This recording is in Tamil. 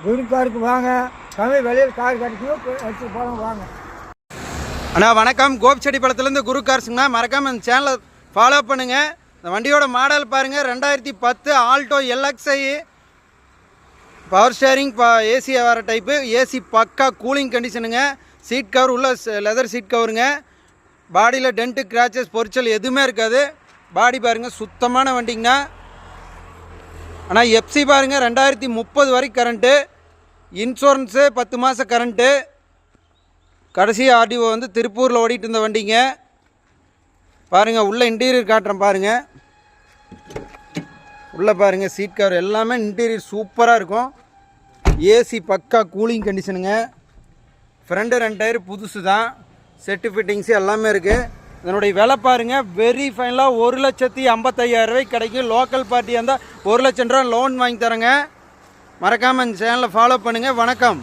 குருக்காருக்கு வாங்க, கம்மி விலையில் கார் கிடைக்கும், எடுத்து போகலாம் வாங்க. அண்ணா வணக்கம், கோபிச்செட்டிப்பாளையத்துலேருந்து குரு கார்ஸுங்கண்ணா. மறக்காமல் இந்த சேனலை ஃபாலோ பண்ணுங்கள். இந்த வண்டியோட மாடல் பாருங்கள், 2010 Alto LXi power steering, AC வர டைப்பு, ஏசி பக்கா கூலிங் கண்டிஷனுங்க. சீட் கவர் உள்ள லெதர் சீட் கவருங்க. பாடியில் டென்ட்டு கிராச்சஸ் பொரிச்சல் எதுவுமே இருக்காது. பாடி பாருங்கள், சுத்தமான வண்டிங்கண்ணா. ஆனால் எஃப்சி பாருங்கள், 2030 வரைக்கும் கரண்ட்டு, இன்சூரன்ஸு 10 மாதம் கரண்ட்டு. கடைசி ஆர்டிஓ வந்து திருப்பூரில் ஓடிட்டு இருந்த வண்டிங்க. பாருங்கள், உள்ளே இன்டீரியர் காட்டுறேன் பாருங்கள். உள்ளே பாருங்கள், சீட் கவர் எல்லாமே இன்டீரியர் சூப்பராக இருக்கும். ஏசி பக்கா கூலிங் கண்டிஷனுங்க. ஃப்ரண்ட்டு 2 டயர் புதுசு தான், செட்டு ஃபிட்டிங்ஸு எல்லாமே இருக்குது. இதனுடைய விலை பாருங்கள், வெரி ஃபைனலாக 1,55,000 ரூபாய்க்கு கிடைக்கும். லோக்கல் பார்ட்டியாக இருந்தால் 1 லட்சம் ரூபா லோன் வாங்கி தரேங்க. மறக்காமல் இந்த சேனலை ஃபாலோ பண்ணுங்கள். வணக்கம்.